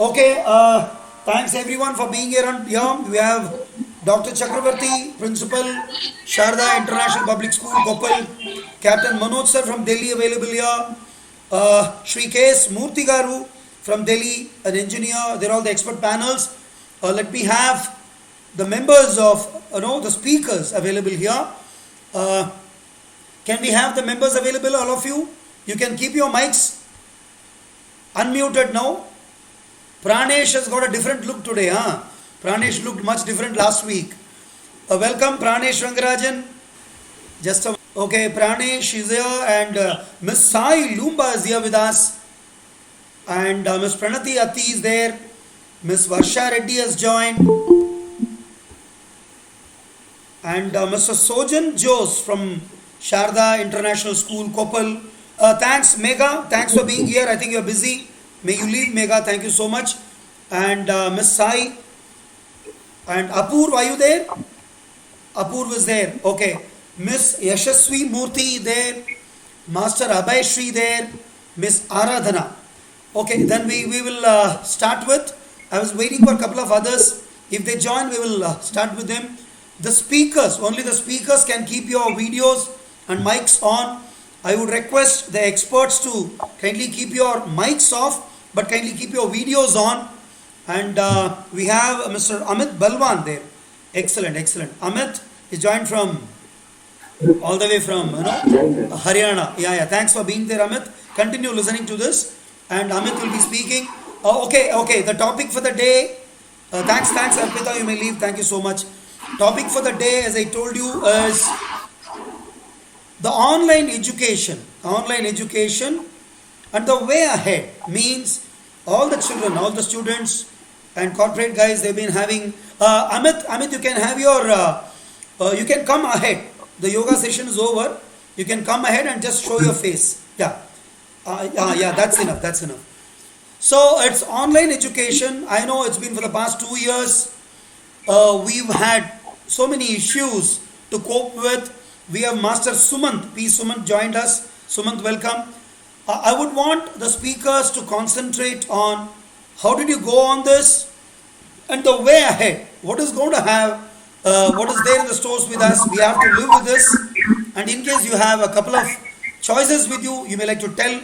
Okay, thanks everyone for being here. And here we have Dr. Chakravarti, Principal, Sharda International Public School, Gopal, Captain Manoj sir from Delhi available here, Shri K.S. Murthy Garu from Delhi, an engineer. They're all the expert panels. Let me have the members of, the speakers available here. Can we have the members available, all of you? You can keep your mics unmuted now. Pranesh has got a different look today, huh? Pranesh looked much different last week. Welcome, Pranesh Rangarajan. Okay, Pranesh is here, and Miss Sai Lumba is here with us, and Miss Pranati Ati is there. Miss Varsha Reddy has joined, and Mr. Sojan Jose from Sharda International School, Koppal. Thanks, Megha. Thanks for being here. I think you're busy. May you leave, Megha. Thank you so much. And Miss Sai. And Apurv, are you there? Apurv is there. Okay. Miss Yashasvi Murthy there. Master Abhay Shri there. Miss Aradhana. Okay, then we will start with. I was waiting for a couple of others. If they join, we will start with them. The speakers, only the speakers can keep your videos and mics on. I would request the experts to kindly keep your mics off, but kindly keep your videos on. And we have Mr. Amit Balwan there. Excellent, excellent. Amit is joined from all the way from Haryana. Yeah. Thanks for being there, Amit. Continue listening to this, and Amit will be speaking. Okay. The topic for the day. Thanks, Arpita. You may leave. Thank you so much. Topic for the day, as I told you, is the online education and the way ahead. Means all the children, all the students and corporate guys, they've been having. Amit, you can have your. You can come ahead. The yoga session is over. You can come ahead and just show your face. Yeah. That's enough. So it's online education. I know it's been for the past 2 years. We've had so many issues to cope with. We have Master Sumant, P. Sumant joined us. Sumant, welcome. I would want the speakers to concentrate on how did you go on this and the way ahead. What is going to have, what is there in the stores with us. We have to live with this. And in case you have a couple of choices with you, you may like to tell.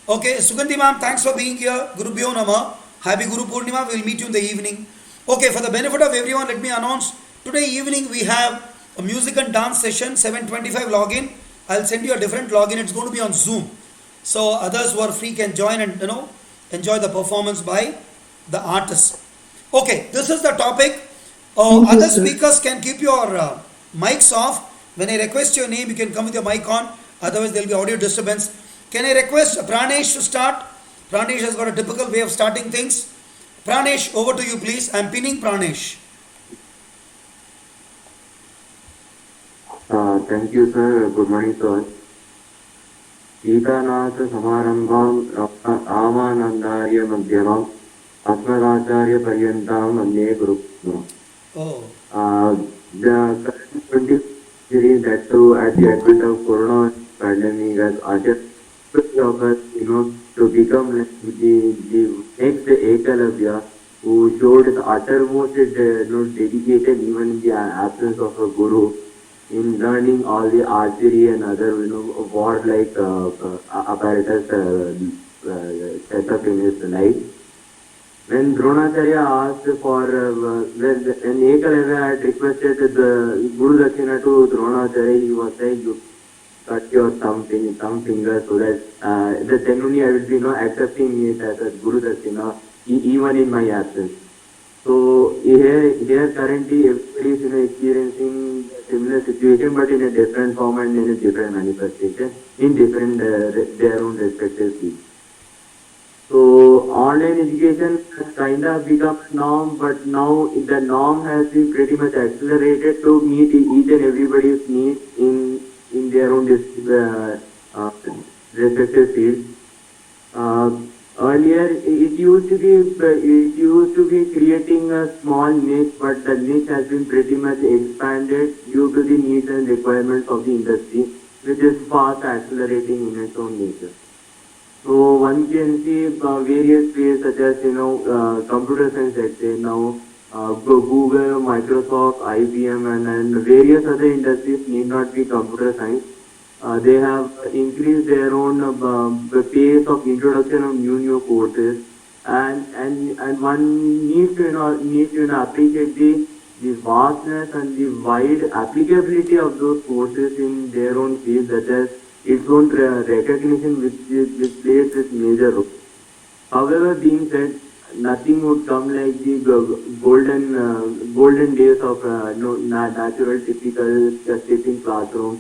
Okay, Sugandhi ma'am, thanks for being here. Guru Bhyo Nama. Happy Guru Purnima. We'll meet you in the evening. Okay, for the benefit of everyone, let me announce. Today evening we have a music and dance session, 7:25 login. I'll send you a different login. It's going to be on Zoom. So others who are free can join and enjoy the performance by the artists. Okay, this is the topic. Other speakers can keep your mics off. When I request your name, you can come with your mic on. Otherwise, there will be audio disturbance. Can I request Pranesh to start? Pranesh has got a typical way of starting things. Pranesh, over to you, please. I'm pinning Pranesh. Thank you, sir. Good morning, sir. Geetanath Samarambham Amanandarya Madhyamam Asmadacharya Paryantam Vande Guru. The current 20 series that too at the advent of Corona pandemic has urged of us, to become the next Ekalavya, who showed the uttermost dedicated even in the absence of a guru in learning all the archery and other war-like apparatus set up in his life. When Dronacharya asked for, when Ekalavya had requested the Guru Dakshina to Dronacharya, he was saying, you cut your thumb finger so that then only I will be accepting it as a Guru Dakshina even in my absence. So here currently everybody is experiencing a similar situation, but in a different form and in a different manifestation, in different their own respective fields. So online education has kind of become a norm, but now the norm has been pretty much accelerated to meet each and everybody's needs in their own respective fields. Earlier, it used to be creating a small niche, but the niche has been pretty much expanded due to the needs and requirements of the industry, which is fast accelerating in its own nature. So one can see various fields such as computer science, let's say now Google, Microsoft, IBM, and various other industries need not be computer science. They have increased their own the pace of introduction of new courses, and one needs to appreciate the vastness and the wide applicability of those courses in their own field, such as its own recognition, which plays this major role. However, being said, nothing would come like the golden days of natural, typical sitting classrooms.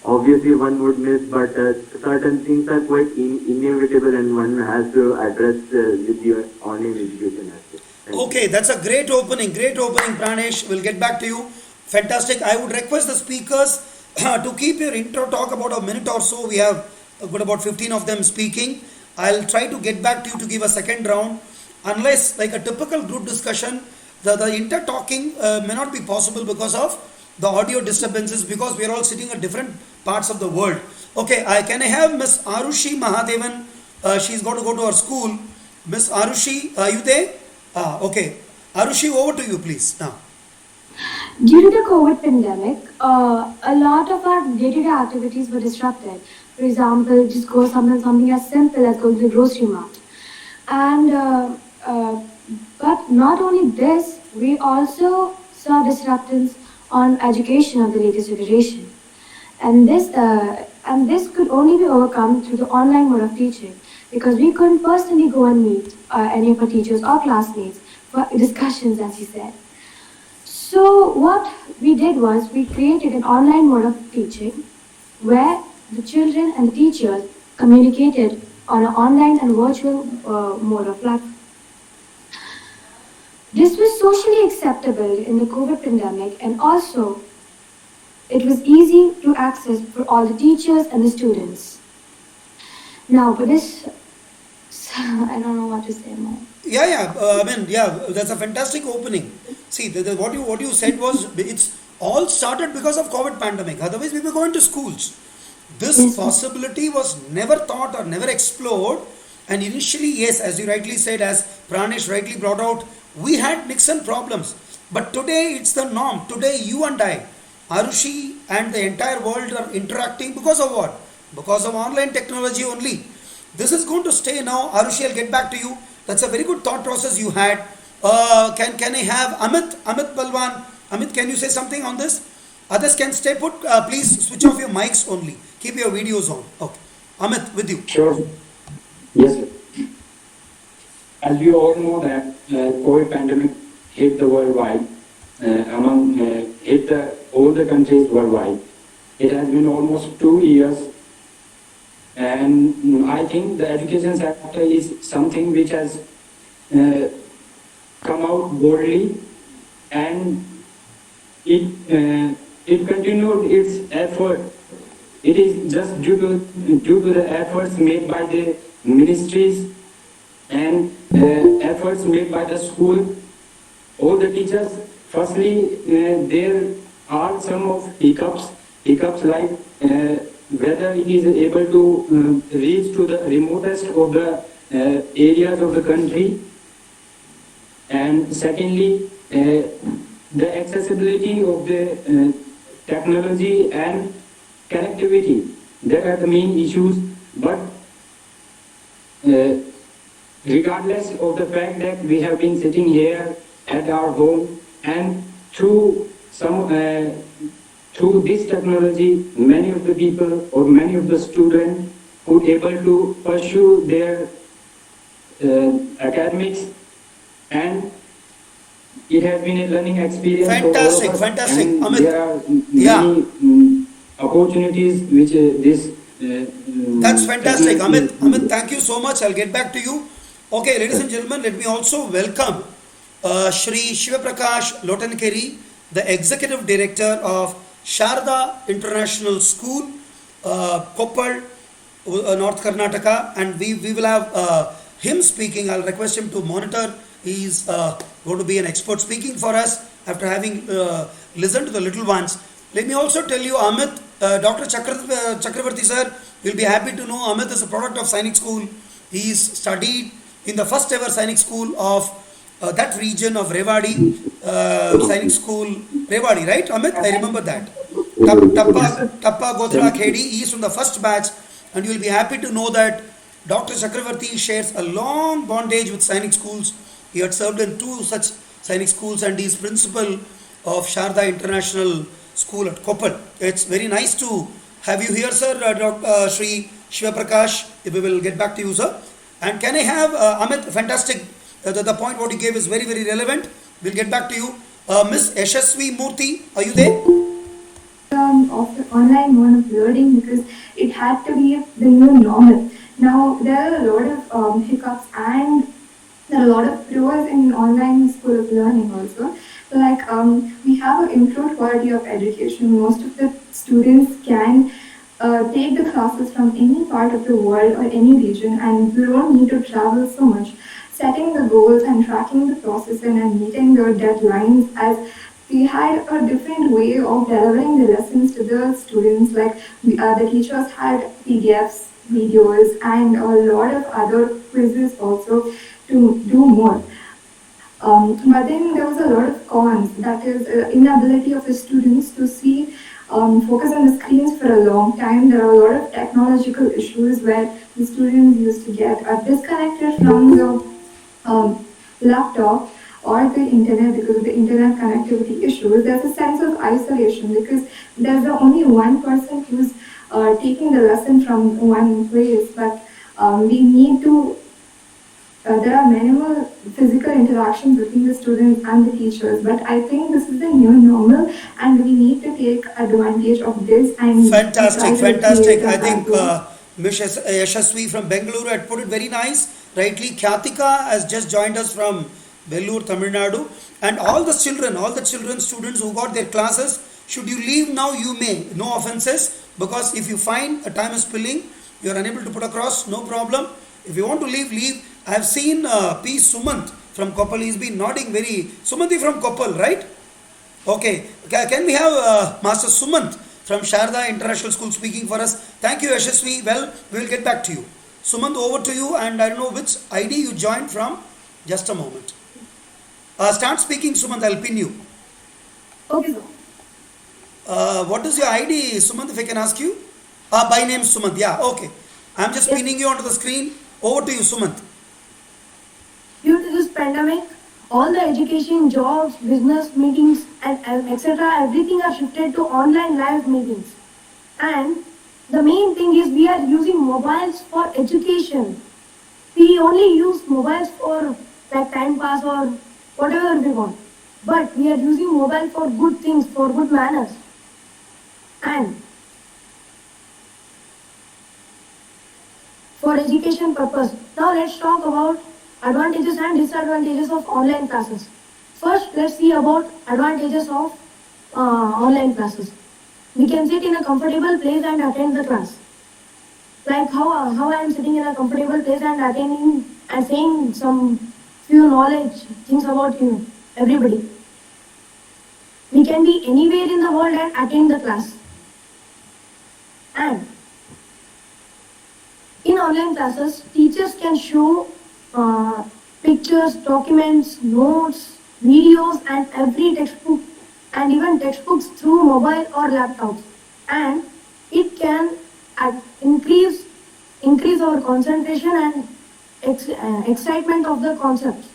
Obviously, one would miss, but certain things are quite inevitable, and one has to address with the online education aspect. Thank you. Okay, that's a great opening, Pranesh. We'll get back to you. Fantastic. I would request the speakers to keep your intro talk about a minute or so. We have got about 15 of them speaking. I'll try to get back to you to give a second round. Unless, like a typical group discussion, the inter talking may not be possible because of the audio disturbances because we are all sitting at different parts of the world. Okay, can I have Miss Arushi Mahadevan? She's got to go to her school. Miss Arushi, are you there? Okay. Arushi, over to you, please. Now. Due to the COVID pandemic, a lot of our day-to-day activities were disrupted. For example, just go something as simple as going to the grocery mart. And but not only this, we also saw disruptions on education of the latest generation. And this could only be overcome through the online mode of teaching because we couldn't personally go and meet any of our teachers or classmates for discussions, as he said. So what we did was we created an online mode of teaching where the children and the teachers communicated on an online and virtual mode of platform. This was socially acceptable in the COVID pandemic, and also it was easy to access for all the teachers and the students. Now, but this, I don't know what to say more. That's a fantastic opening. See, what you said was it's all started because of COVID pandemic. Otherwise, we were going to schools. This Yes, sir. possibility was never thought or never explored. And initially, yes, as you rightly said, as Pranesh rightly brought out, we had Nixon problems. But today it's the norm. Today, you and I, Arushi, and the entire world are interacting because of what? Because of online technology only. This is going to stay now. Arushi, I'll get back to you. That's a very good thought process you had. Can I have Amit Balwan? Amit, can you say something on this? Others can stay put. Please switch off your mics only. Keep your videos on. Okay. Amit, with you. Sure. Yes, sir. As we all know that COVID pandemic hit the worldwide, hit all the countries worldwide. It has been almost 2 years, and I think the education sector is something which has come out boldly, and it continued its effort. It is just due to the efforts made by the ministries and efforts made by the school, all the teachers. Firstly, there are some of hiccups like whether it is able to reach to the remotest of the areas of the country, and secondly, the accessibility of the technology and connectivity. There are the main issues, but regardless of the fact that we have been sitting here at our home, and through this technology, many of the people or many of the students could able to pursue their academics, and it has been a learning experience for all of us, Fantastic. and Amit, there are yeah, many opportunities which this that's fantastic. technology. Amit, thank you so much. I'll get back to you. Okay, ladies and gentlemen, let me also welcome Shri Shivaprakash Lotankeri, the Executive Director of Sharda International School, Koppal, North Karnataka, and we will have him speaking. I'll request him to monitor. He's going to be an expert speaking for us after having listened to the little ones. Let me also tell you, Amit, Dr. Chakravarti sir, you'll be happy to know Amit is a product of Sainik School. He is studied in the first ever Sainik School of that region of Rewadi, Sainik School, Rewadi, right Amit? I remember that. Tappa Godhra Khedi, he is from the first batch, and you will be happy to know that Dr. Chakravarti shares a long bondage with Sainik schools. He had served in two such Sainik schools, and he is principal of Sharda International School at Koppal. It's very nice to have you here, sir, Sri Shiva Prakash. We will get back to you, sir. And can I have Amit? Fantastic. The point what you gave is very, very relevant. We'll get back to you. Miss Yashasvi Murthy, are you there? Of the online mode of learning because it had to be the new normal. Now there are a lot of hiccups and there are a lot of pros in online school of learning also. Like we have an improved quality of education. Most of the students can take the classes from any part of the world or any region, and you don't need to travel so much. Setting the goals and tracking the process and meeting the deadlines, as we had a different way of delivering the lessons to the students. Like the teachers had PDFs, videos, and a lot of other quizzes also to do more. But then there was a lot of cons, that is inability of the students to see, focus on the screens for a long time. There are a lot of technological issues where the students used to get disconnected from the laptop or the internet because of the internet connectivity issues. There's a sense of isolation because there's only one person who's taking the lesson from one place, but we need to there are minimal physical interactions between the students and the teachers, but I think this is the new normal and we need to take advantage of this and Fantastic, fantastic. I think Ms. Yashasvi from Bengaluru had put it very nice. Rightly, Kyatika has just joined us from Vellore, Tamil Nadu. And all the children, students who got their classes, should you leave now, you may. No offenses, because if you find a time is spilling, you are unable to put across, no problem. If you want to leave, leave. I have seen P. Sumant from Koppal. He's been nodding very. Sumanti from Koppal, right? Okay. Can we have Master Sumant from Sharda International School speaking for us? Thank you, Yashasvi. Well, we will get back to you. Sumant, over to you. And I don't know which ID you joined from. Just a moment. Start speaking, Sumant. I'll pin you. Okay, sir. What is your ID, Sumant, if I can ask you? By name Sumant. Yeah, okay. I'm just pinning you onto the screen. Over to you, Sumant. Due to this pandemic, all the education, jobs, business meetings, and etc., everything are shifted to online live meetings. And the main thing is we are using mobiles for education. We only use mobiles for like time pass or whatever we want. But we are using mobile for good things, for good manners. And for education purpose. Now let's talk about advantages and disadvantages of online classes. First, let's see about advantages of online classes. We can sit in a comfortable place and attend the class. Like how I am sitting in a comfortable place and attending and saying some few knowledge things about you, everybody. We can be anywhere in the world and attend the class. And in online classes, teachers can show pictures, documents, notes, videos, and every textbook, and even textbooks through mobile or laptops. And it can increase our concentration and excitement of the concepts.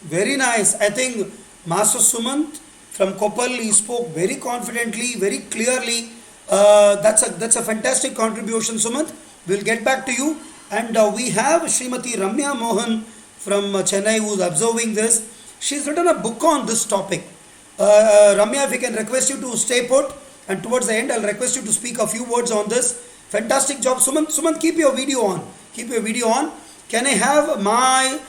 Very nice. I think Master Sumant from Koppal, he spoke very confidently, very clearly. That's a fantastic contribution, Sumant. We'll get back to you. And we have Srimati Ramya Mohan from Chennai who's observing this. She's written a book on this topic. Ramya, if we can request you to stay put, and towards the end, I'll request you to speak a few words on this. Fantastic job. Sumant, keep your video on. Keep your video on. Can I have my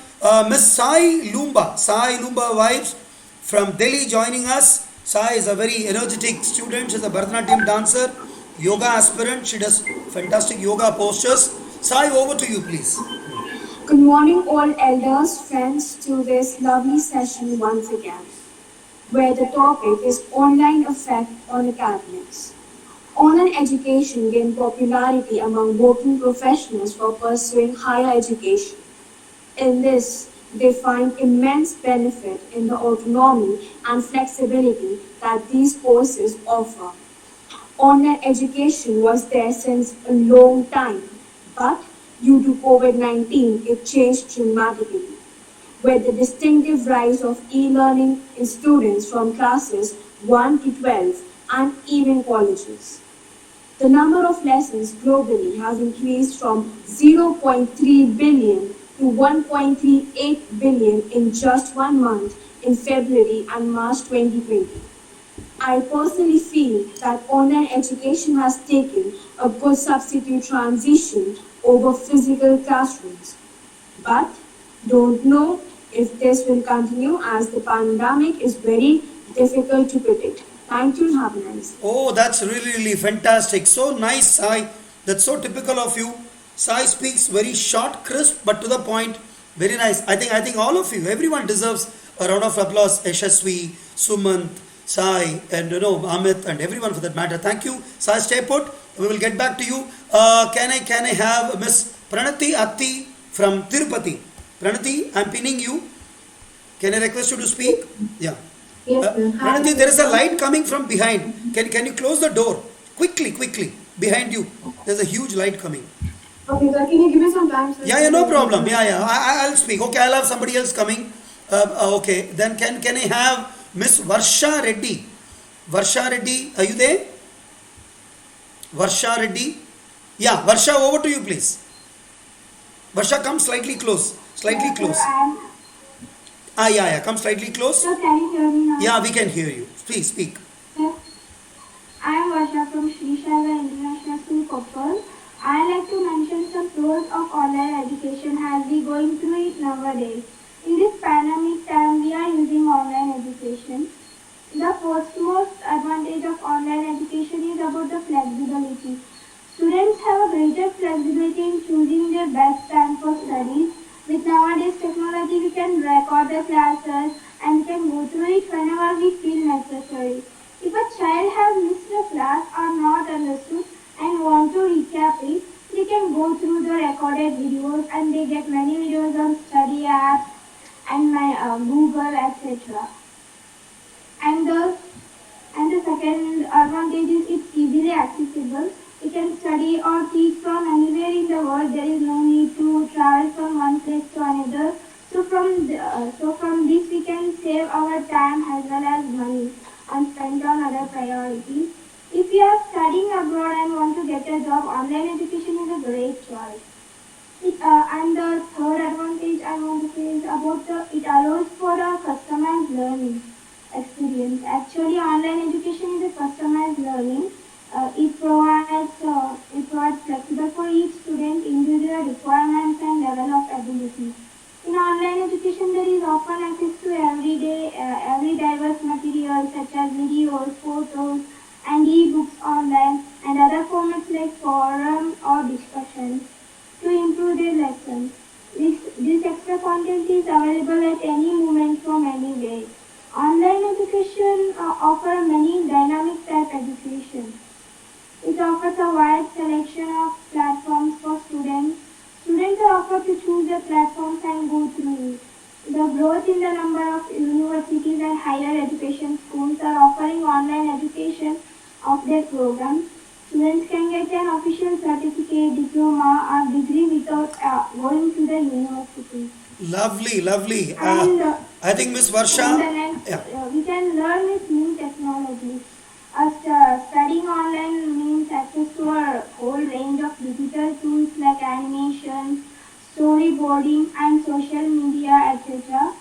Miss Sai Lumba Vibes from Delhi joining us? Sai is a very energetic student. She's a Bharatanatyam dancer, yoga aspirant. She does fantastic yoga postures. Sai, over to you, please. Good morning, all elders, friends, to this lovely session once again, where the topic is online effect on academics. Online education gained popularity among working professionals for pursuing higher education. In this, they find immense benefit in the autonomy and flexibility that these courses offer. Online education was there since a long time, but due to COVID-19, it changed dramatically, with the distinctive rise of e-learning in students from classes 1 to 12 and even colleges. The number of lessons globally has increased from 0.3 billion to 1.38 billion in just 1 month in February and March 2020. I personally feel that online education has taken a good substitute transition over physical classrooms, but don't know if this will continue as the pandemic is very difficult to predict. Thank you and have a nice day. Oh, that's really, really fantastic. So nice, Sai. That's so typical of you. Sai speaks very short, crisp, but to the point. Very nice. I think all of you, everyone deserves a round of applause. Yashasvi, Sumant, Sai, and Amit, and everyone for that matter. Thank you. Sai, stay put. We will get back to you. Can I have Miss Pranati Atti from Tirupati? Pranati, I'm pinning you. Can I request you to speak? Yeah. Yes, sir. Hi. Pranati, there is a light coming from behind. Can you close the door? Quickly. Behind you. There's a huge light coming. Okay, sir, can you give me some time, sir? Yeah, no problem. Yeah. I'll speak. Okay, I'll have somebody else coming. Okay, then can I have Miss Varsha Reddy? Varsha Reddy, are you there? Varsha Reddy? Yeah, Varsha, over to you, please. Varsha, come slightly close. Slightly close. Yeah. Come slightly close. So can you hear me now? Yeah, we can hear you. Please speak. Yes. I am Varsha from Sri Shaiva International School, Koppal. I like to mention some pros of online education as we going through it nowadays. In this pandemic time, we are using online education. The first most advantage of online education is about the flexibility. Students have a greater flexibility in choosing their best time for studies. With nowadays technology, we can record the classes and we can go through it whenever we feel necessary. If a child has missed a class or not understood and want to recap it, they can go through the recorded videos and they get many videos on study apps and Google, etc. And the second advantage is it's easily accessible. We can study or teach from anywhere in the world. There is no need to travel from one place to another. So from this we can save our time as well as money and spend on other priorities. If you are studying abroad and want to get a job, online education is a great choice. And the third advantage I want to say is about it allows for a customized learning experience. Actually, online education is a customized learning. It provides flexible for each student individual requirements and level of ability. In online education, there is often access to every diverse materials such as videos, photos, and e-books online and other formats like forum or discussions to improve their lessons. This extra content is available at any moment from anywhere. Online education offers many dynamic type education. It offers a wide selection of platforms for students. Students are offered to choose their platforms and go through it. The growth in the number of universities and higher education schools are offering online education of their programs. Students can get an official certificate, diploma or degree without going to the university. Lovely. And I think Miss Varsha. we can learn with new technologies. Studying online means access to a whole range of digital tools like animation, storyboarding, and social media, etc.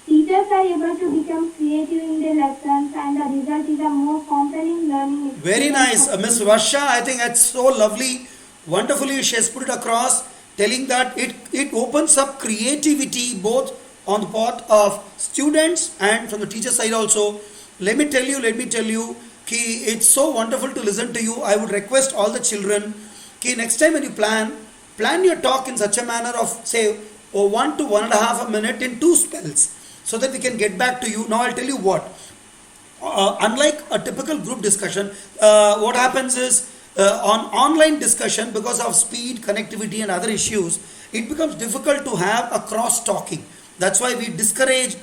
Teachers are able to become creative in their lessons, and the result is a more compelling learning experience. Very nice. Miss Varsha, I think that's so lovely. Wonderfully, she has put it across, telling that it opens up creativity both on the part of students and from the teacher side also. Let me tell you, ki it's so wonderful to listen to you. I would request all the children, ki next time when you plan your talk in such a manner of say 1 to 1.5 minute in 2 spells, so that we can get back to you. Now I'll tell you what. unlike a typical group discussion, what happens is on online discussion, because of speed, connectivity, and other issues, it becomes difficult to have a cross talking. That's why we discourage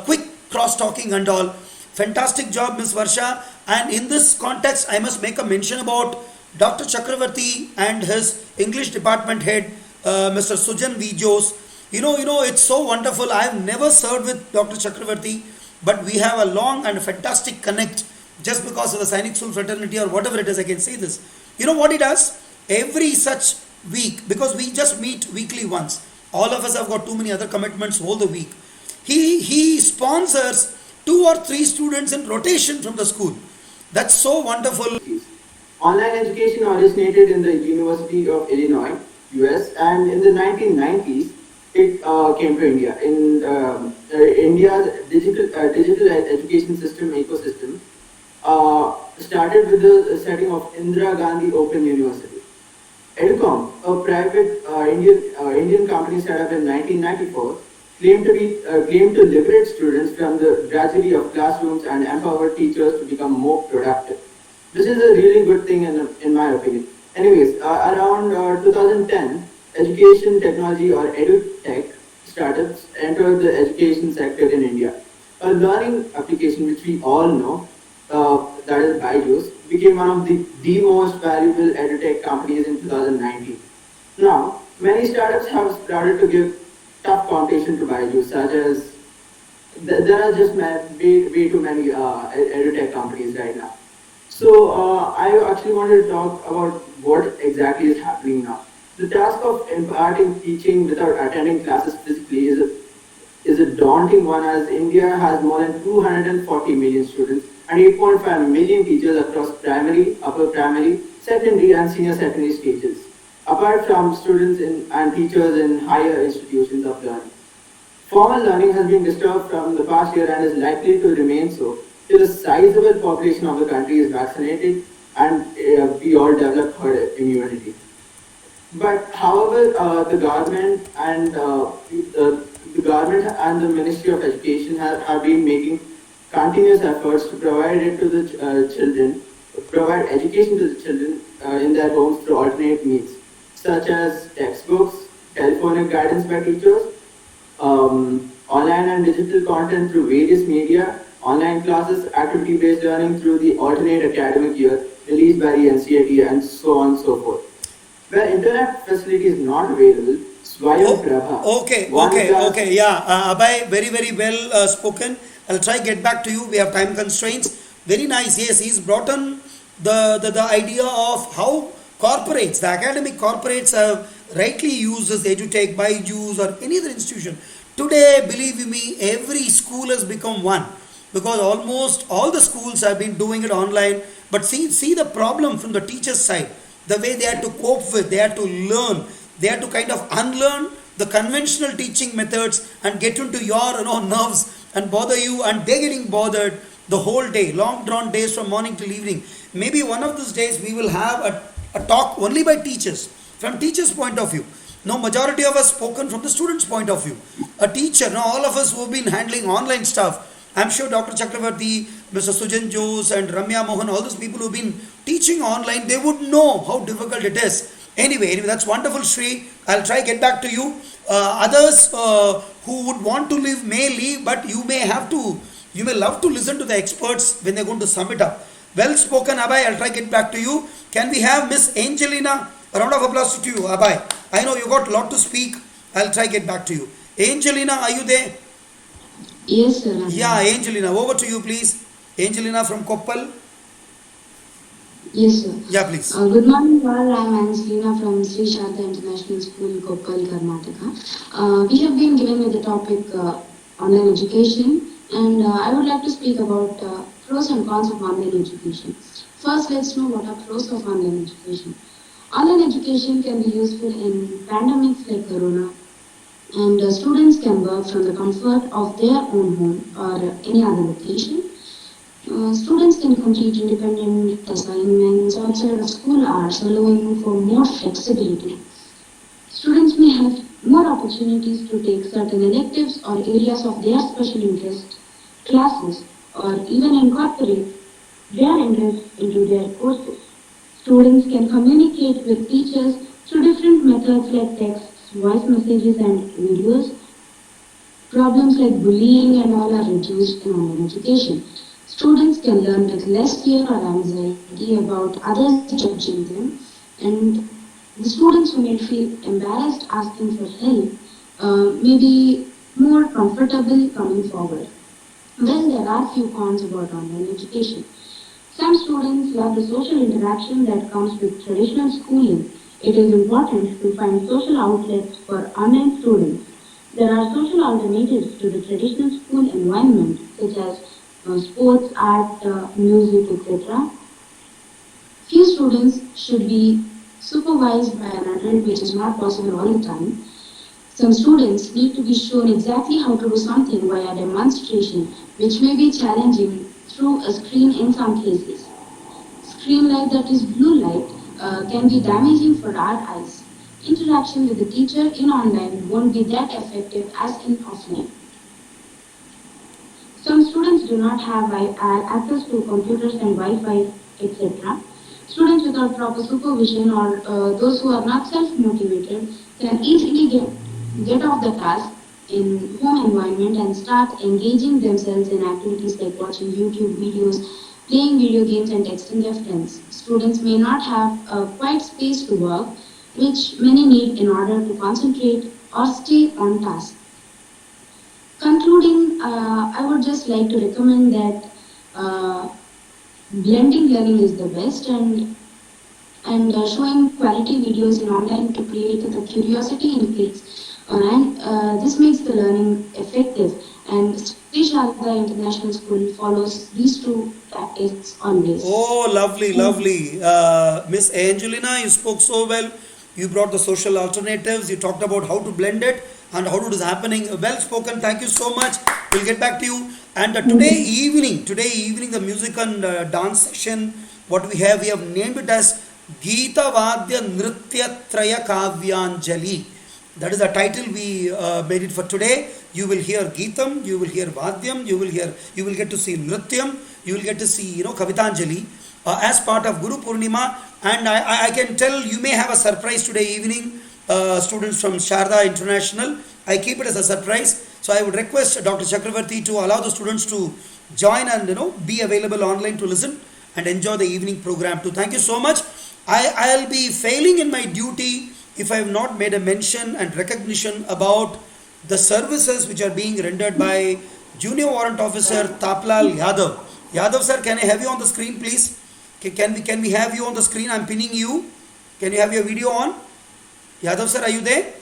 quick cross talking and all. Fantastic job, Miss Varsha. And in this context, I must make a mention about Dr. Chakravarti and his English department head, Mr. Sujan Vijos. It's so wonderful. I have never served with Dr. Chakravarti, but we have a long and fantastic connect just because of the Sainik School fraternity or whatever it is. I can say this. You know what he does? Every such week, because we just meet weekly once. All of us have got too many other commitments all the week. He sponsors 2 or 3 students in rotation from the school. That's so wonderful. Online education originated in the University of Illinois, US, and in the 1990s, it came to India. In India's digital education system ecosystem started with the setting of Indira Gandhi Open University. Educom, a private Indian company set up in 1994, claimed to liberate students from the drudgery of classrooms and empower teachers to become more productive. This is a really good thing in my opinion. Anyways, around 2010, education technology or edutech startups entered the education sector in India. A learning application which we all know, that is Byju's, became one of the most valuable edutech companies in 2019. Now, many startups have started to give tough competition to Byju's, such as there are just way too many edutech companies right now. So I actually wanted to talk about what exactly is happening now. The task of imparting teaching without attending classes physically is a daunting one, as India has more than 240 million students and 8.5 million teachers across primary, upper primary, secondary and senior secondary stages, apart from students and teachers in higher institutions of learning. Formal learning has been disturbed from the past year and is likely to remain so till a sizable population of the country is vaccinated and we all develop herd immunity. But however, the government and the Ministry of Education have been making continuous efforts to provide it to the children, provide education to the children in their homes through alternate means, such as textbooks, telephonic guidance by teachers, online and digital content through various media, online classes, activity-based learning through the alternate academic year released by the NCERT, and so on and so forth. Where internet facility is not available, Swayam Prabha. Okay. Yeah, Abhay, very, very well spoken. I'll try get back to you. We have time constraints. Very nice. Yes, he's brought on the idea of how corporates, the academic corporates have rightly used this EduTech, Byju's or any other institution. Today, believe you me, every school has become one, because almost all the schools have been doing it online. But see the problem from the teacher's side, the way they had to cope with, they had to learn, they had to kind of unlearn the conventional teaching methods and get into your nerves and bother you, and they're getting bothered the whole day, long drawn days from morning till evening. Maybe one of these days we will have a talk only by teachers, from teachers' point of view. No, majority of us spoken from the students' point of view. A teacher, all of us who have been handling online stuff, I'm sure Dr. Chakravarti, Mr. Sujan Jose and Ramya Mohan, all those people who've been teaching online, they would know how difficult it is. Anyway, that's wonderful, Sri. I'll try get back to you. Others who would want to leave may leave, but you may love to listen to the experts when they're going to sum it up. Well spoken, Abhay. I'll try get back to you. Can we have Miss Angelina? A round of applause to you, Abhay. I know you got a lot to speak. I'll try get back to you. Angelina, are you there? Yes, sir. Yeah, Angelina, over to you, please. Angelina from Koppal. Yes, sir. Yeah, please. Good morning, all. I am Angelina from Sri Sharda International School, Koppal, Karnataka. We have been given with the topic online education, and I would like to speak about pros and cons of online education. First, let's know what are pros of online education. Online education can be useful in pandemics like Corona, and students can work from the comfort of their own home or any other location. Students can complete independent assignments outside of school hours, allowing for more flexibility. Students may have more opportunities to take certain electives or areas of their special interest classes or even incorporate their interests into their courses. Students can communicate with teachers through different methods like texts, voice messages, and videos. Problems like bullying and all are reduced in online education. Students can learn with less fear or anxiety about others judging them, and the students who may feel embarrassed asking for help may be more comfortable coming forward. Well, there are few cons about online education. Some students love the social interaction that comes with traditional schooling. It is important to find social outlets for online students. There are social alternatives to the traditional school environment, such as sports, art, music, etc. Few students should be supervised by an adult, which is not possible all the time. Some students need to be shown exactly how to do something via demonstration, which may be challenging through a screen in some cases. Screen light, that is blue light, can be damaging for our eyes. Interaction with the teacher in online won't be that effective as in offline. Some students do not have access to computers and Wi-Fi, etc. Students without proper supervision or those who are not self-motivated can easily get off the task in home environment and start engaging themselves in activities like watching YouTube videos, playing video games, and texting their friends. Students may not have a quiet space to work, which many need in order to concentrate or stay on task. Concluding, I would just like to recommend that blending learning is the best, and showing quality videos in online to create the curiosity in kids. And this makes the learning effective. And Sri Sharda International School follows these two tactics always. Oh, lovely, lovely. Miss Angelina, you spoke so well. You brought the social alternatives. You talked about how to blend it and how it is happening. Well spoken. Thank you so much. We'll get back to you. And today evening, the music and dance session, what we have named it as Geeta Vadya Nritya Traya Kavyanjali. That is the title we made it for today. You will hear Geetam, you will hear Vadyam, you will get to see Nrityam, you will get to see Kavitanjali as part of Guru Purnima. And I can tell you may have a surprise today evening, students from Sharda International. I keep it as a surprise. So I would request Dr. Chakravarti to allow the students to join and be available online to listen and enjoy the evening program too. Thank you so much. I'll be failing in my duty if I have not made a mention and recognition about the services which are being rendered by Junior Warrant Officer Taplal Yadav. Yadav sir, can I have you on the screen please? Can we have you on the screen? I'm pinning you. Can you have your video on? Yadav sir, are you there?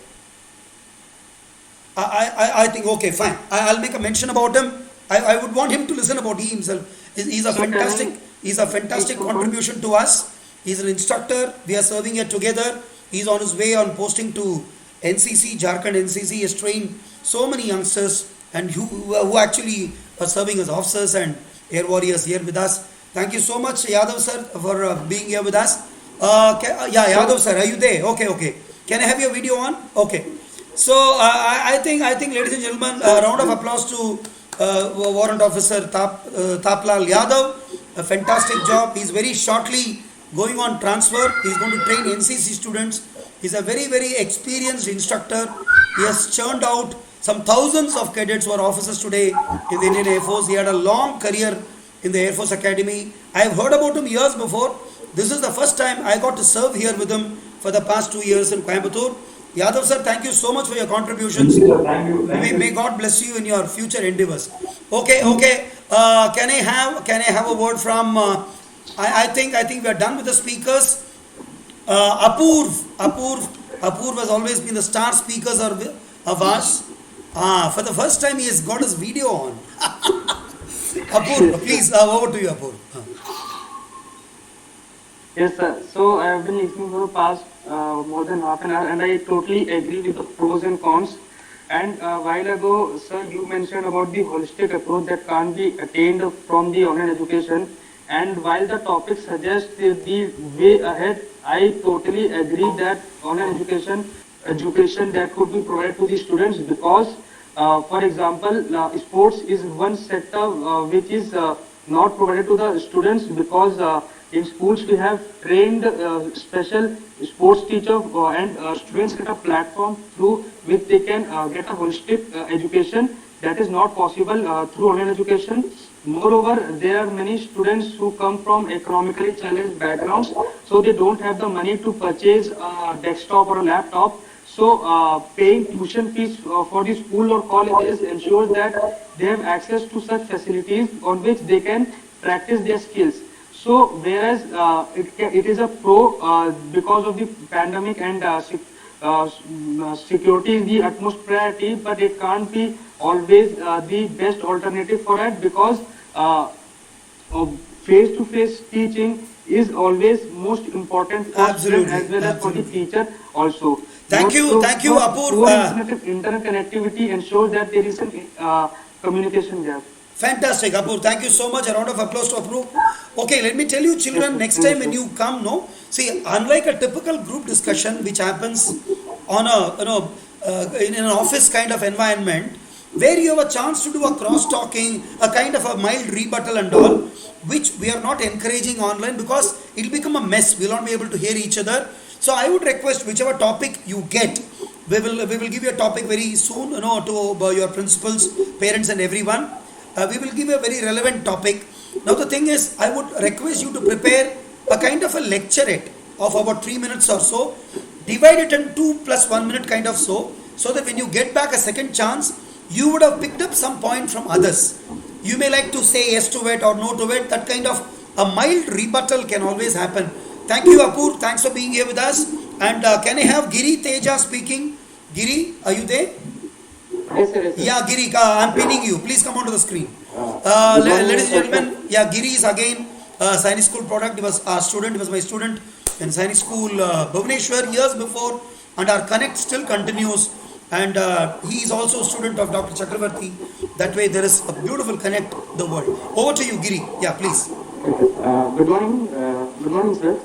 I think, okay, fine. I'll make a mention about him. I would want him to listen about he himself. He's a fantastic contribution to us. He's an instructor. We are serving here together. He's on his way on posting to NCC, Jharkhand NCC. He has trained so many youngsters and who actually are serving as officers and air warriors here with us. Thank you so much, Yadav sir, for being here with us. Yadav sir, are you there? Okay. Can I have your video on? Okay. So I think, ladies and gentlemen, a round of applause to Warrant Officer Taplal Yadav. A fantastic job. He's very shortly going on transfer. He's going to train NCC students. He's a very, very experienced instructor. He has churned out some thousands of cadets who are officers today in the Indian Air Force. He had a long career in the Air Force Academy. I have heard about him years before. This is the first time I got to serve here with him for the past 2 years in Coimbatore. Yadav sir, thank you so much for your contributions. May God bless you in your future endeavors. Okay. Can I have a word from? I think we are done with the speakers. Apurv has always been the star speakers of us. For the first time, he has got his video on. Apurv, please, over to you, Apurv. Yes, sir. So I have been listening for the past more than half an hour, and I totally agree with the pros and cons. And a while ago, sir, you mentioned about the holistic approach that can't be attained from the online education. And while the topic suggests the way ahead, I totally agree that online education that could be provided to the students, because For example, sports is one sector which is not provided to the students because in schools we have trained special sports teacher and students get a platform through which they can get a holistic education that is not possible through online education. Moreover, there are many students who come from economically challenged backgrounds, so they don't have the money to purchase a desktop or a laptop. So, paying tuition fees for the school or colleges ensures that they have access to such facilities on which they can practice their skills. So, whereas it is a pro because of the pandemic and security is the utmost priority, but it can't be always the best alternative for that because face-to-face teaching is always most important for Absolutely, student as well as for the absolutely. teacher also. Thank you, Apur. Poor internet connectivity ensures that there is a communication gap. Fantastic, Apur. Thank you so much. A round of applause to Apur. Okay, let me tell you, children, next time when you come, no, see, unlike a typical group discussion which happens on a, in an office kind of environment, where you have a chance to do a cross talking, a kind of a mild rebuttal and all, which we are not encouraging online because it will become a mess. We will not be able to hear each other. So I would request whichever topic you get, we will give you a topic very soon, to your principals, parents, and everyone. We will give a very relevant topic. Now the thing is, I would request you to prepare a kind of a lecturette of about 3 minutes or so, divide it in 2 plus 1 minute kind of so that when you get back a second chance, you would have picked up some point from others. You may like to say yes to it or no to it. That kind of a mild rebuttal can always happen. Thank you, Apur. Thanks for being here with us. And can I have Giri Teja speaking? Giri, are you there? Yes, sir. Yes, sir. Yeah, Giri, I'm pinning you. Please come onto the screen. Ladies and gentlemen, yeah, Giri is again Sainik School product. He was our student. He was my student in Sainik School Bhubaneswar years before, and our connect still continues. And he is also a student of Dr. Chakravarti. That way, there is a beautiful connect the world. Over to you, Giri. Yeah, please. Good morning, sir.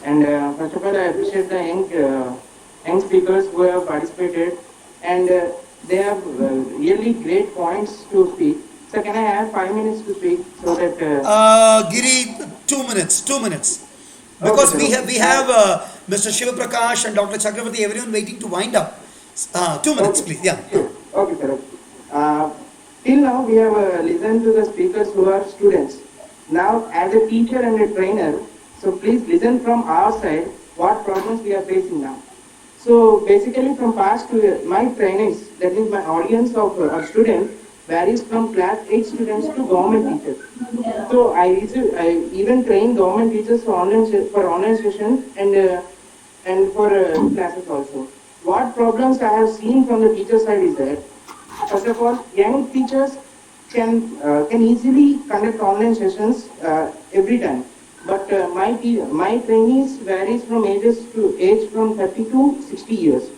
And first of all, I appreciate the young speakers who have participated, and they have really great points to speak. So can I have 5 minutes to speak so that? Giri, 2 minutes. 2 minutes. Because Okay, we have Mr. Shiva Prakash and Dr. Chakravarti, everyone waiting to wind up. 2 minutes, please. Yeah. Sure. Okay, sir. Till now, we have listened to the speakers who are students. Now, as a teacher and a trainer, so please listen from our side what problems we are facing now. So basically, from past 2 years, my trainees, that means my audience of students, varies from class 8 students to government teachers. So I even train government teachers for online sessions and for classes also. What problems I have seen from the teacher side is that, first of all, young teachers can easily conduct online sessions every time. But my trainees varies from age from 30 to 60 years.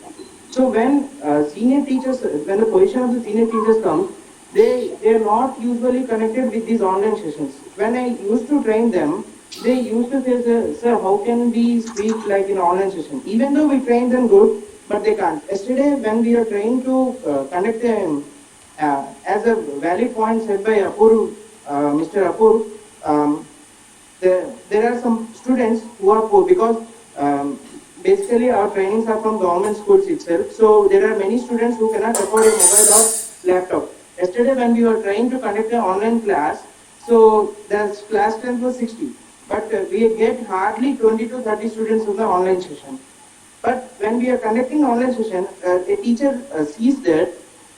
So when when the position of the senior teachers come, they are not usually connected with these online sessions. When I used to train them, they used to say, sir, how can we speak like in online session? Even though we train them good, but they can't. Yesterday, when we are trying to conduct them, as a valid point said by Mr. Apur, there are some students who are poor because basically our trainings are from government schools itself. So there are many students who cannot afford a mobile or laptop. Yesterday, when we were trying to conduct an online class, so the class strength was 60, but we get hardly 20 to 30 students in the online session. But when we are conducting online session, a teacher sees that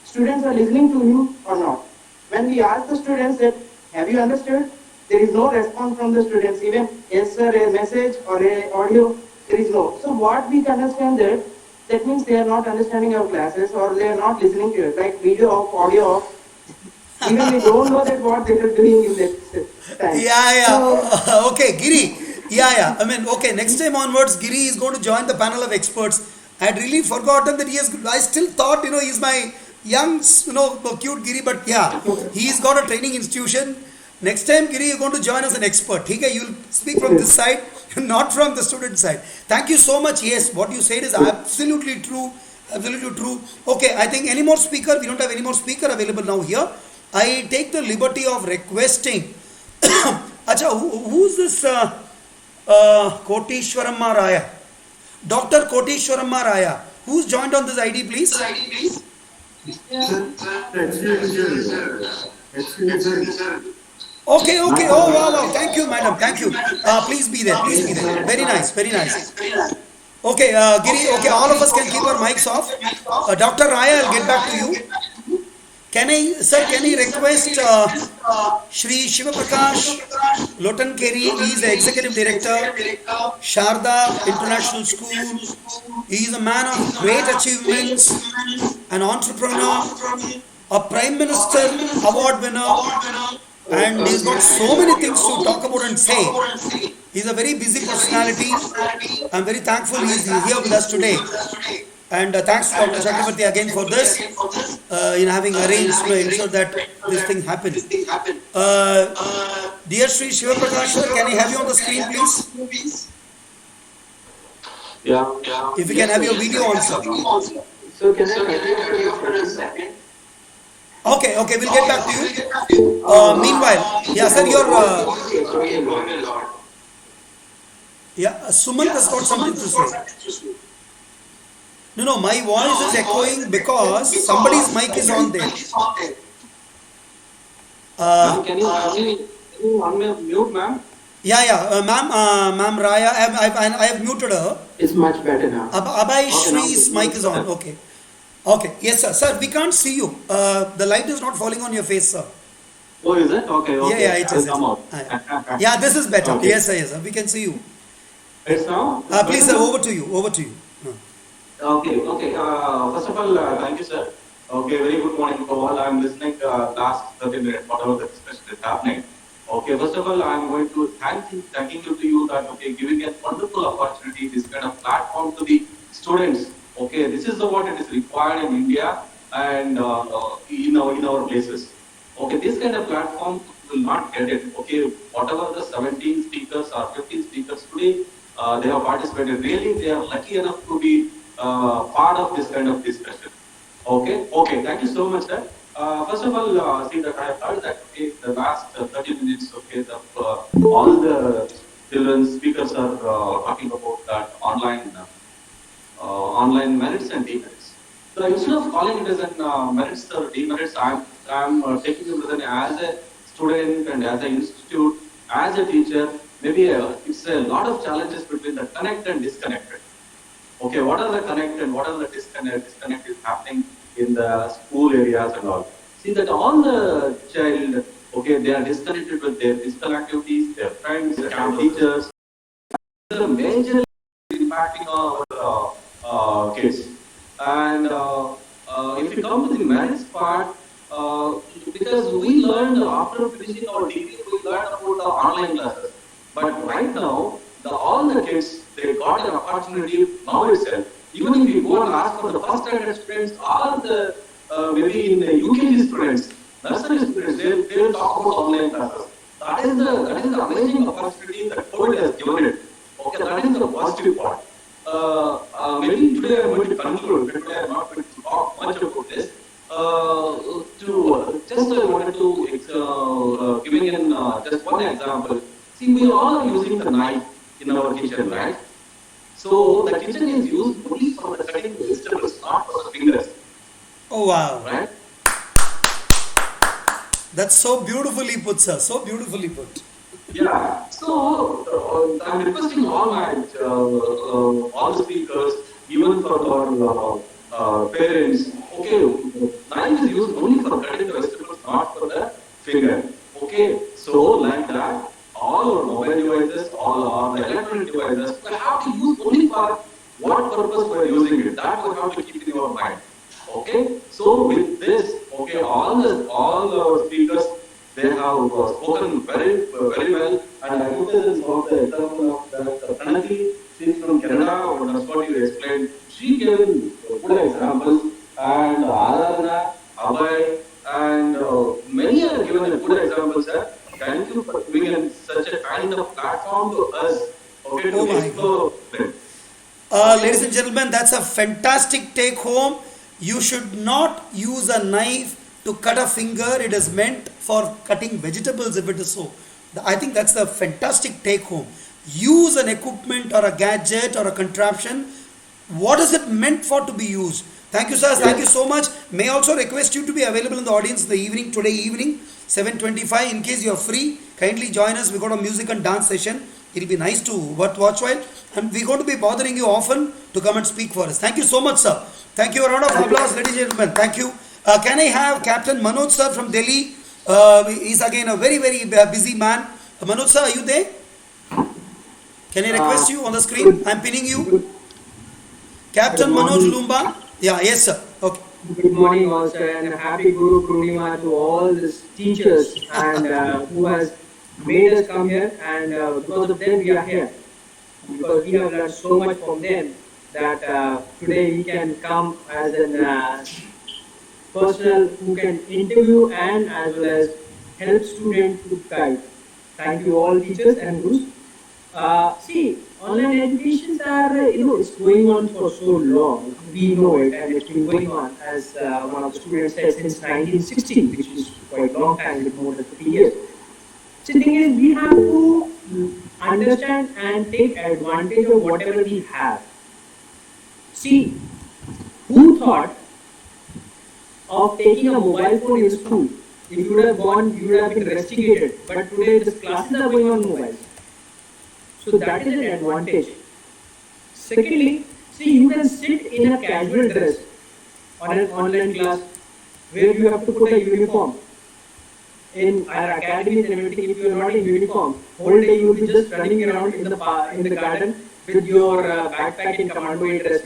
students are listening to him or not. When we ask the students that, have you understood? There is no response from the students, even yes sir, a message or a audio, there is no. So what we can understand that means they are not understanding our classes or they are not listening to it, like video off, audio off. Even we don't know that what they are doing in that time. Yeah. So, Okay, Giri. Yeah. I mean, okay, next time onwards, Giri is going to join the panel of experts. I had really forgotten that I still thought, he's my young, cute Giri, but yeah, he's got a training institution. Next time, Giri, you're going to join as an expert. Okay, you'll speak from this side, not from the student side. Thank you so much. Yes, what you said is absolutely true. Absolutely true. Okay, I think any more speaker? We don't have any more speaker available now here. I take the liberty of requesting. Acha, who's this Koteshwaramma Raya? Dr. Koteshwaramma Raya. Who's joined on this ID, please? Okay, okay. Oh, wow, wow. Thank you, madam. Thank you. Please be there. Please be there. Very nice. Very nice. Okay, Giri. Okay, all of us can keep our mics off. Dr. Raya, I'll get back to you. Can I request Shri Shiva Prakash Lotankeri? He is the Executive Director, Sharda International School. He is a man of great achievements, an entrepreneur, a Prime Minister Award winner, and he's got so many things to talk about and say. He's a very busy personality. I'm very thankful he's here with us today. And thanks to Dr. Chakravarti again for this, in having arranged to ensure that this thing happens. Dear Sri Shiva Prakash sir, can I have you on the screen, please? Yeah. If you can have your video on, sir. So can I continue for a second? Okay, okay, we'll get back to you. Meanwhile, yeah, sir, your Sumant has got something to say. No, my voice is echoing because somebody's mic is on there. Can you unmute, ma'am? Yeah, ma'am Raya, I have muted her. It's much better now. Abhay Shree's mic is on. Okay. Okay. Yes, sir. Sir, we can't see you. The light is not falling on your face, sir. Oh, is it? Okay, okay. Yeah, it is. Come out. Yeah, this is better. Okay. Yes, sir. We can see you. It's now? Please, sir, over to you. Over to you. Okay. First of all, thank you, sir. Okay, very good morning to all. I'm listening last 30 minutes, whatever the discussion is happening. Okay, first of all, I'm going to thanking you that, okay, giving a wonderful opportunity, this kind of platform to the students. Okay, this is what it is required in India and in our places. Okay, this kind of platform will not get it. Okay, whatever the 17 speakers or 15 speakers today, they have participated. Really, they are lucky enough to be part of this kind of discussion. Okay, thank you so much, sir. First of all, see that I have heard that, okay, the last 30 minutes, okay, all the children speakers are talking about that online merits and demerits. So instead of calling it as an merits or demerits, I'm taking it as a student and as an institute, as a teacher. Maybe it's a lot of challenges between the connect and disconnected. Okay, what are the connect and what are the disconnect? Disconnect is happening in the school areas and all. See that all the child, okay, they are disconnected with their physical activities, their friends, their teachers. They are majorly impacting our kids. And if you come to the merits part, because we learned after finishing our degree, we learned about the online classes. But right now, all the kids, they got an opportunity now itself. Even if you go and ask for the first standard students or the maybe in the UKG students, nursery students, they will talk about online classes. That is the amazing opportunity that COVID has given it. Okay, that is the positive part. Maybe today I am going to conclude, but I am not going to talk much about this. Just I wanted to giving in just one example. See, we all are using the knife in our kitchen, right? So the kitchen is used only for the cutting vegetables, not for the fingers. Oh wow! Right? That's so beautifully put, sir. So beautifully put. Yeah. So I'm requesting all my all the speakers, even for our parents. Okay, knife is used only for cutting the vegetables, not for the finger. Okay, so like that, all our mobile devices, all our electronic devices, we have to use only for what purpose we are using it. That we have to keep in our mind. Okay, so with this, okay, all our speakers, they have spoken very well, and I put this about the example of the Pranati, she's from Canada, that's what you explained. She gave good examples, and Aradhana, Abhay, and many are given a good examples, sir. Thank you for giving such a kind of platform to us, okay, to explore. Ladies and gentlemen, that's a fantastic take home. You should not use a knife to cut a finger. It is meant for cutting vegetables if it is so. I think that's the fantastic take home. Use an equipment or a gadget or a contraption. What is it meant for to be used? Thank you, sir. Thank you so much. May I also request you to be available in the audience in the evening, today evening, 7:25. In case you are free, kindly join us. We got a music and dance session. It'll be nice to watch while. And we're going to be bothering you often to come and speak for us. Thank you so much, sir. Thank you. A round of applause, ladies and gentlemen. Thank you. Can I have Captain Manoj, sir, from Delhi? He's again a very, very busy man. Manoj, sir, are you there? Can I request you on the screen? I'm pinning you. Captain Manoj Lumba. Yeah, yes, sir. Okay. Good morning also, and happy Guru Purnima to all the teachers and who has made us come here, and because of them we are here. Because we have learned so much from them that today we can come as a personal who can interview and as well as help students to guide. Thank you all teachers and gurus. See, online educations are, it's going on for so long. We know it, and it's been going on, as one of the students said, since 1916, which is quite a long time, with more than 50 years. So the thing is, we have to understand and take advantage of whatever we have. See, who thought of taking a mobile phone in school? If you would have gone, you would have been rusticated. But today, the classes are going on mobiles. So that is an advantage. Secondly, see, you can sit in a casual dress on an online class where you have to put a uniform. In our academies and everything, if you are not in uniform, whole day you will be just running around in the garden with your backpack in commando dress,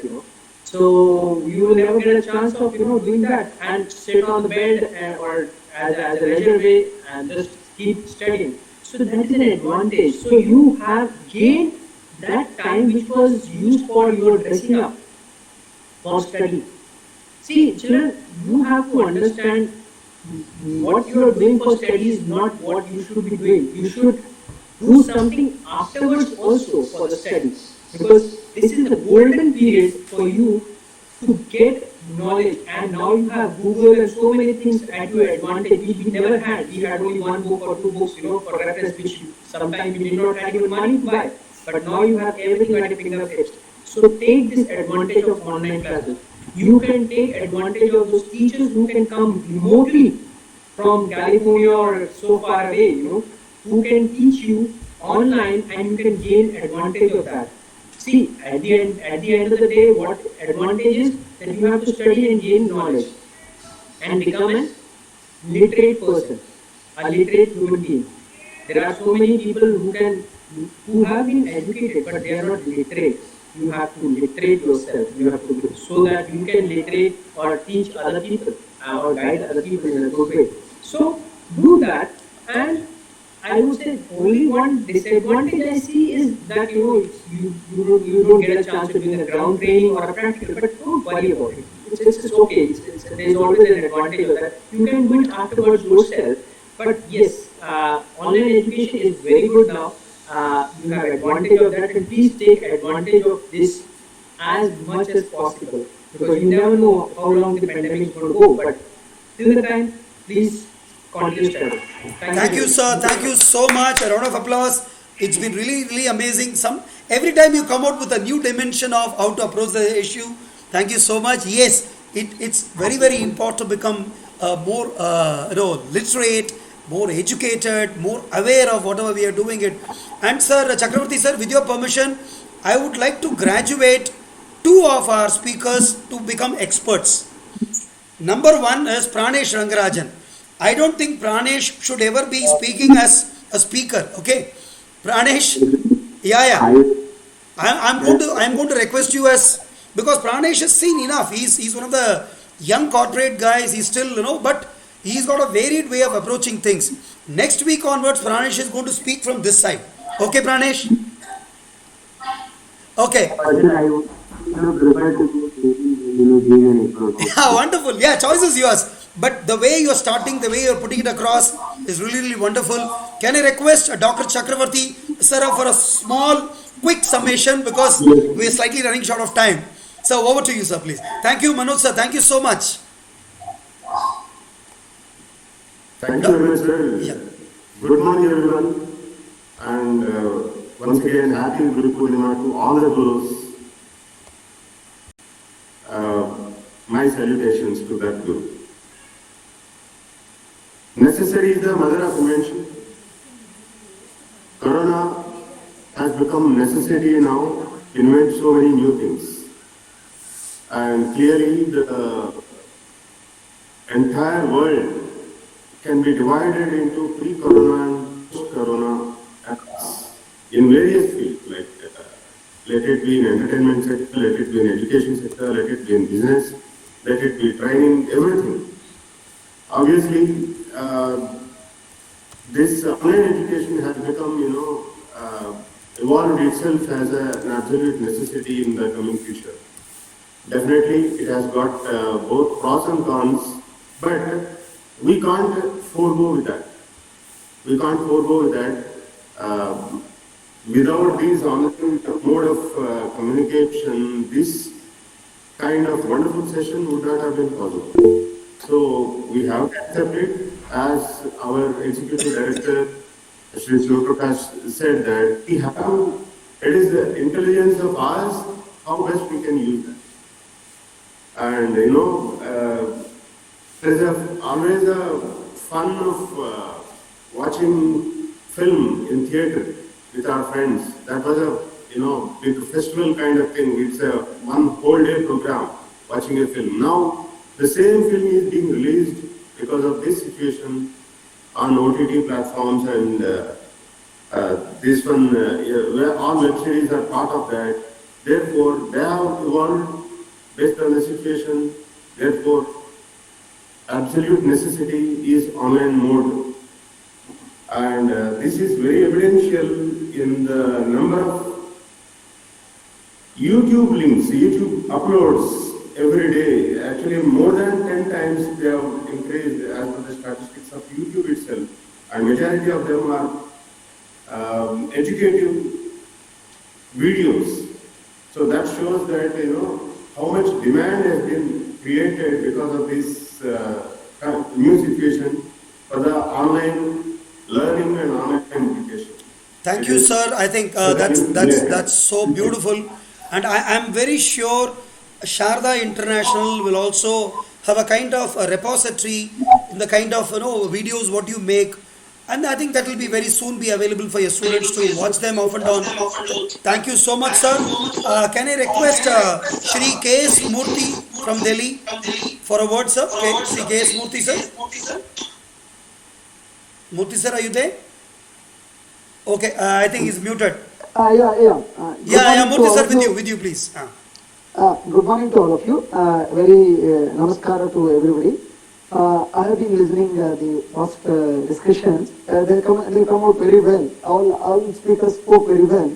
So you will never get a chance of doing that and sit on the bed or as a leisure way and just keep studying. So that is an advantage. So you have gained that time which was used for your dressing up for study. See, children, you have to understand what you are doing for study is not what you should be doing. You should do something afterwards also for the studies, because this is the golden period for you to get knowledge, and now you have Google and so many things at your advantage which we never had. We had only one book or two books, for reference, which sometimes we did not have even money to buy. But now you have everything at your fingertips. So take this advantage of online classes. You can take advantage of those teachers who can come remotely from California or so far away, who can teach you online, and you can gain advantage of that. See, at the end of the day, what advantage is that you have to study and gain knowledge and become a literate person, a literate human being. There are so many people who have been educated, but they are not literate. You have to literate yourself. You have to so that you can literate or teach other people or guide other people in a good way. So do that, and I would say only one disadvantage I see is that you don't get a chance to do a ground training or a practical, but don't worry about it. It's okay. There's always an advantage of that. You can do it afterwards yourself. But yes, online education is very good now. You have advantage of that, and please take advantage of this as much as possible, because you never know how long the pandemic is going to go. But till the time, please continue studying. Thank you, sir. Thank you so much. A round of applause. It's been really, really amazing. Every time you come out with a new dimension of how to approach the issue. Thank you so much. Yes, it's very, very important to become more literate, more educated, more aware of whatever we are doing it. And sir, Chakravarti sir, with your permission, I would like to graduate two of our speakers to become experts. Number one is Pranesh Rangarajan. I don't think Pranesh should ever be speaking as a speaker. Okay, Pranesh. Yeah. I'm going to request you because Pranesh has seen enough. He's one of the young corporate guys. He's still but he's got a varied way of approaching things. Next week onwards, Pranesh is going to speak from this side. Okay, Pranesh. Okay. Yeah, wonderful. Yeah, choice is yours. But the way you're starting, the way you're putting it across is really, really wonderful. Can I request Dr. Chakravarti, sir, for a small quick summation because we are slightly running short of time. So over to you, sir, please. Thank you, Manoj sir. Thank you so much. Thank you very much, sir. Yeah. Good morning, everyone. And once again, happy Guru Purnima to all the Gurus. My salutations to that Guru. Necessary is the mother of invention. Corona has become necessity now to invent so many new things. And clearly, the entire world can be divided into pre-corona and post-corona acts in various fields, like let it be in entertainment sector, let it be in education sector, let it be in business, let it be training, everything. Obviously, this online education has become, evolved itself as an absolute necessity in the coming future. Definitely, it has got both pros and cons, but we can't forego with that. We can't forego with that. Without this online mode of communication, this kind of wonderful session would not have been possible. So we have to accept it, as our executive director, Shri Prakash, said that we have to, it is the intelligence of ours, how best we can use that. And there is always a fun of watching film in theatre with our friends. That was a big festival kind of thing. It's a one whole day program watching a film. Now the same film is being released because of this situation on OTT platforms, and this one, where all web series are part of that. Therefore, they have evolved based on the situation. Therefore, absolute necessity is online mode. And this is very evidential in the number of YouTube links, YouTube uploads every day. Actually, more than 10 times they have increased as per the statistics of YouTube itself. And majority of them are educative videos. So that shows that, how much demand has been created because of this new situation for the online learning and online education. Thank you, sir. I think that's so beautiful, and I am very sure Sharda International will also have a kind of a repository in the kind of videos what you make, and I think that will be very soon be available for your students to watch them off and on. Thank you so much, sir. Can I request Shri K.S. Murthy from Delhi for a word, sir? Shri K.S. Murthy, sir. Murthy, sir, are you there? Okay, I think he's muted. Murthy, sir, with you, please. Good morning to all of you. Very namaskara to everybody. I have been listening the past discussions. They come out very well. All speakers spoke very well.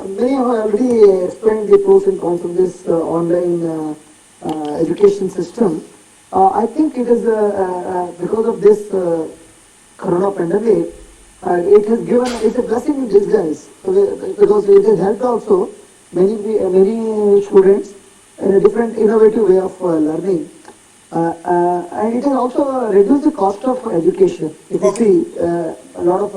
Many have already explained the pros and cons of this online education system. I think it is because of this corona pandemic, it has given, it's a blessing in disguise, because it has helped also many students in a different innovative way of learning. And it has also reduced the cost of education. If you see, a lot of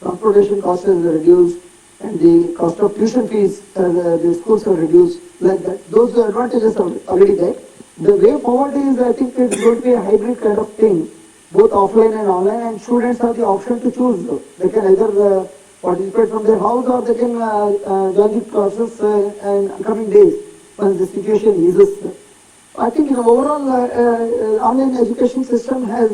transportation costs has reduced, and the cost of tuition fees, the schools have reduced, like that. Those advantages are already there. The way forward is, I think it's going to be a hybrid kind of thing, both offline and online, and students have the option to choose. They can either participate from their house, or they can join the classes in coming days when the situation eases. I think overall online education system has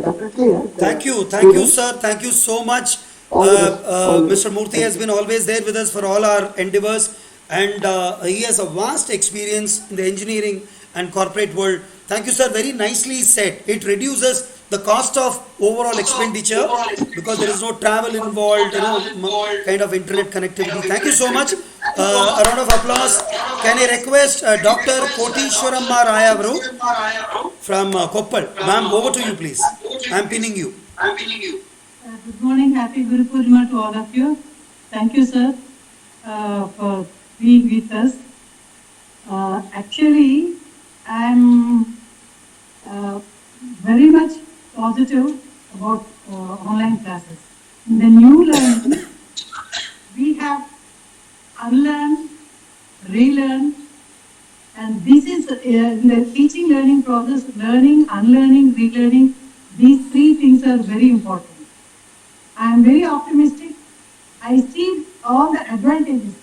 definitely helped. Thank you, sir. Thank you so much. Mr. Murthy has been always there with us for all our endeavors, and he has a vast experience in the engineering and corporate world. Thank you, sir. Very nicely said. It reduces the cost of overall expenditure because there is no travel involved, kind of internet connectivity. Thank you so much. A round of applause. Can I request Dr. Kotishwaramma Rayavaru from Koppal? Ma'am, over to you, please. I am pinning you. Good morning. Happy Guru Purnima to all of you. Thank you, sir, for being with us. Actually, I'm very much positive about online classes. In the new learning, we have unlearned, relearned, and this is in the teaching learning process, learning, unlearning, relearning, these three things are very important. I am very optimistic. I see all the advantages.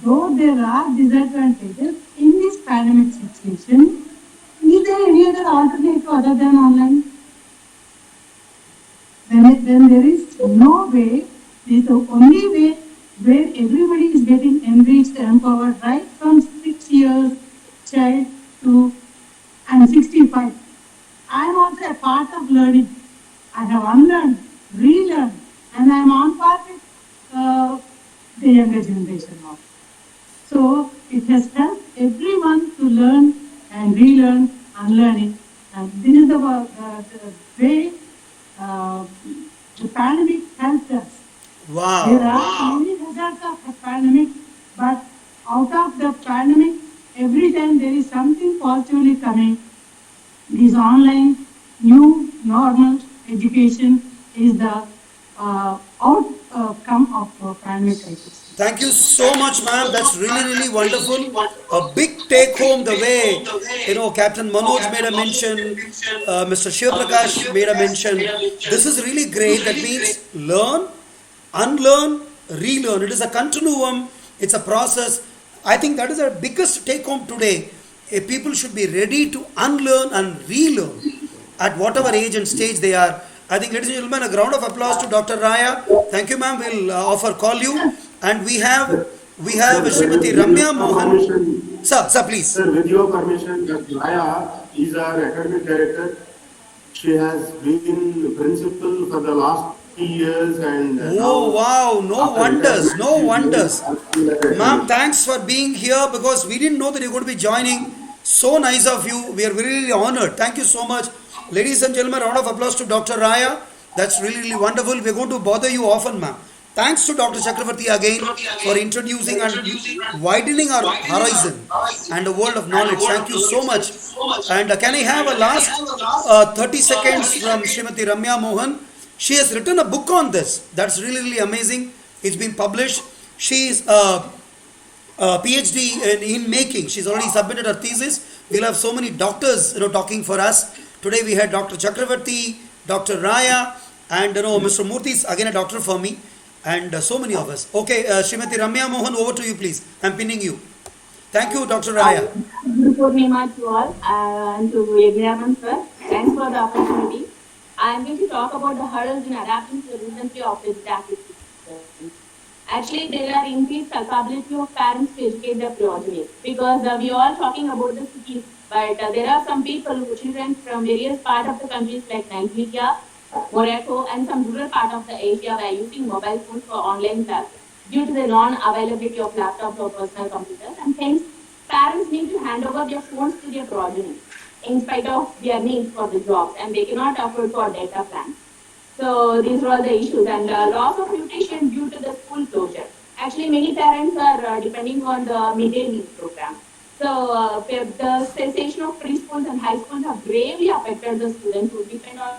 Though there are disadvantages in this pandemic situation, is there any other alternative other than online? Then there is no way, this is the only way where everybody is getting enriched, empowered, right from 6 years child to I'm 65. I am also a part of learning. I have unlearned, relearned, and I am on par with the younger generation now. So it has helped everyone to learn and relearn, unlearning. And this is the way the pandemic helped us. Wow. There are many results of the pandemic, but out of the pandemic, every time there is something positively coming. This online new normal education is the outcome of pandemic crisis. Thank you so much, ma'am. That's really wonderful. A big take home the way, Captain Manoj made a mention, Mr. Shiv Prakash made a mention. This is really great. That means learn, unlearn, relearn. It is a continuum. It's a process. I think that is our biggest take home today. People should be ready to unlearn and relearn at whatever age and stage they are. I think, ladies and gentlemen, a round of applause to Dr. Raya. Thank you, ma'am. We'll offer call you. And we have Srimati Ramya Mohan. Sir, please. Sir, with your permission, Dr. Raya is our academic director. She has been principal for the last 3 years and... oh, wow. No wonders. Ma'am, thanks for being here because we didn't know that you're going to be joining. So nice of you. We are really honored. Thank you so much. Ladies and gentlemen, round of applause to Dr. Raya. That's really wonderful. We're going to bother you often, ma'am. Thanks to Dr. Chakravarti again for introducing and widening our horizon and the world of knowledge. Thank you so much. And can I have a last 30 seconds from Srimati Ramya Mohan? She has written a book on this. That's really amazing. It's been published. She is a PhD in making. She's already submitted her thesis. We'll have so many doctors talking for us. Today we had Dr. Chakravarti, Dr. Raya, and Mr. Murthy is again a doctor for me. And so many of us. Okay, Srimati Ramya Mohan, over to you, please. I'm pinning you. Thank you, Dr. Raya. Good Purnima to all and to everyone, sir. Thanks for the opportunity. I'm going to talk about the hurdles in adapting to the recently offered tactics. Actually, there are increased capability of parents to educate their progeny because we are all talking about the cities, but there are some people, children from various parts of the countries like Nigeria, Morocco and some rural part of the Asia were using mobile phones for online classes due to the non-availability of laptops or personal computers, and hence parents need to hand over their phones to their progeny in spite of their needs for the jobs, and they cannot afford for data plans. So these are all the issues, and loss of nutrition due to the school closure. Actually, many parents are depending on the midday meal program. So the cessation of preschools and high schools have gravely affected the students who depend on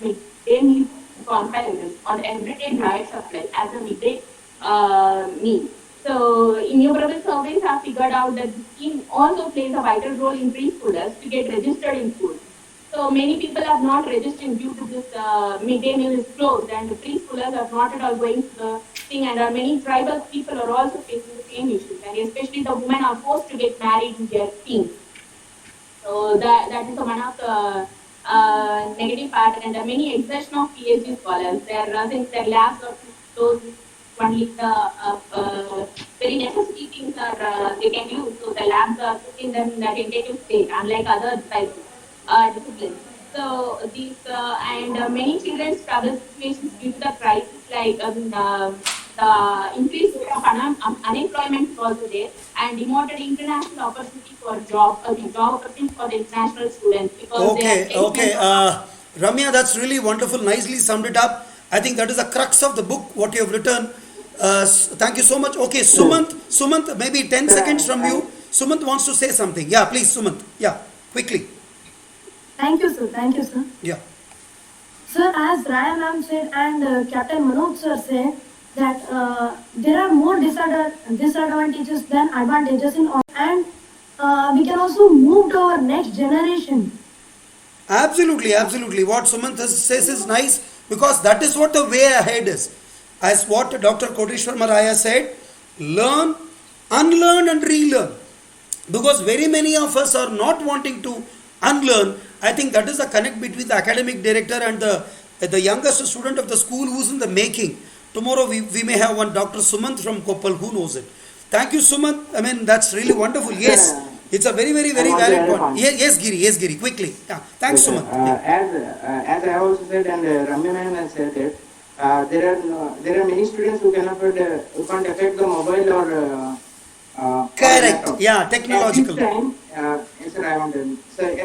midday meal comparisons on everyday diet supply as a midday meal. So innumerable surveys have figured out that the scheme also plays a vital role in preschoolers to get registered in schools. So many people are not registering due to this midday meal is closed, and the preschoolers are not at all going to the thing, and many tribal people are also facing the same issues, and especially the women are forced to get married in their teens. So that is one of the negative part, and many exertion of PhD scholars, since their labs are closed, only the very necessary things are they can use. So the labs are putting them in a tentative state, unlike other disciplines. So these and many children struggle situations due to the crisis, like the increased rate of unemployment is also there, and demoted international opportunity for job opportunities for the international students. Because Okay. Ramya, that's really wonderful. Nicely summed it up. I think that is the crux of the book, what you have written. Thank you so much. Okay, Sumant, maybe 10 seconds from you. Sumant wants to say something. Yeah, please, Sumant. Yeah, quickly. Thank you, sir. Thank you, sir. Yeah. Sir, as Raya ma'am said and Captain Manoj sir said that there are more disadvantages than advantages in all, and we can also move to our next generation. Absolutely, absolutely. What Sumant says is nice because that is what the way ahead is. As what Dr. Kodeshwar Maraya said, learn, unlearn, and relearn. Because very many of us are not wanting to unlearn. I think that is the connect between the academic director and the youngest student of the school who's in the making. Tomorrow we may have one Dr. Sumant from Koppal, who knows it. Thank you, Sumant. I mean, that's really wonderful. Yes, it's a very, very, very valid point. Yes, Giri, quickly. Yeah. Thanks, Sumant. As I also said, and Ramya ma'am has said that there are many students who cannot affect the mobile or correct. Yeah, technological. At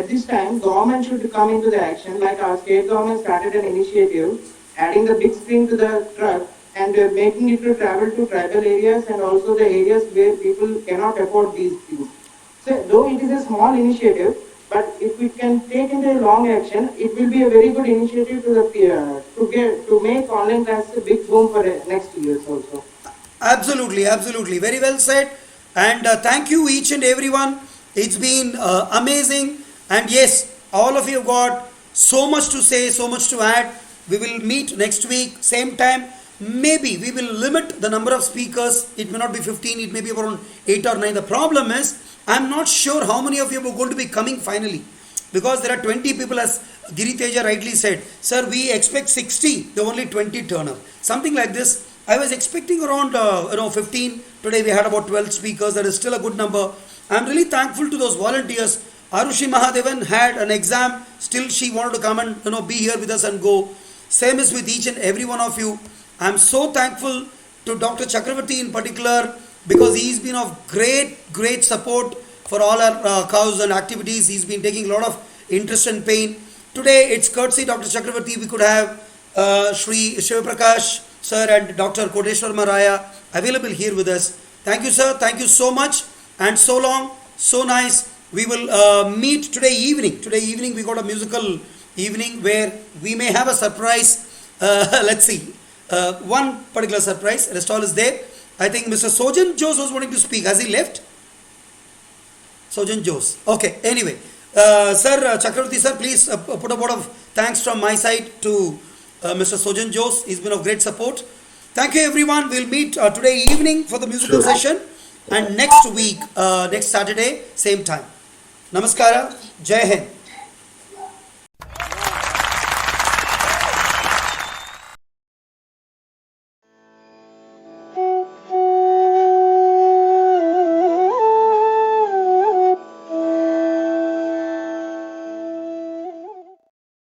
this time, government should come into the action. Like our state government started an initiative, adding the big screen to the truck and making it to travel to tribal areas and also the areas where people cannot afford these things. So, though it is a small initiative, but if we can take into a long action, it will be a very good initiative to the to make online classes a big boom for the next years also. Absolutely, absolutely. Very well said. And thank you each and everyone. It's been amazing. And yes, all of you have got so much to say, so much to add. We will meet next week, same time. Maybe we will limit the number of speakers. It may not be 15, it may be around 8 or 9. The problem is, I'm not sure how many of you are going to be coming finally. Because there are 20 people, as Giri Teja rightly said. Sir, we expect 60, the only 20 turn up. Something like this. I was expecting around 15. Today we had about 12 speakers. That is still a good number. I'm really thankful to those volunteers. Arushi Mahadevan had an exam. Still she wanted to come and be here with us and go. Same is with each and every one of you. I'm so thankful to Dr. Chakravarti in particular because he's been of great support for all our causes and activities. He's been taking a lot of interest and pain. Today it's courtesy Dr. Chakravarti. We could have Shri Shivaprakash sir and Dr. Kodeshwar Maraya available here with us. Thank you, sir. Thank you so much and so long. So nice. We will meet today evening. Today evening we got a musical evening where we may have a surprise. Let's see. One particular surprise. Rest all is there. I think Mr. Sojan Jose was wanting to speak. Has he left? Sojan Jose. Okay. Anyway, Sir Chakravarti sir, please put a word of thanks from my side to Mr. Sojan Jose. He's been of great support. Thank you everyone. We'll meet today evening for the musical session and next week, next Saturday, same time. Namaskara. Jai Hind.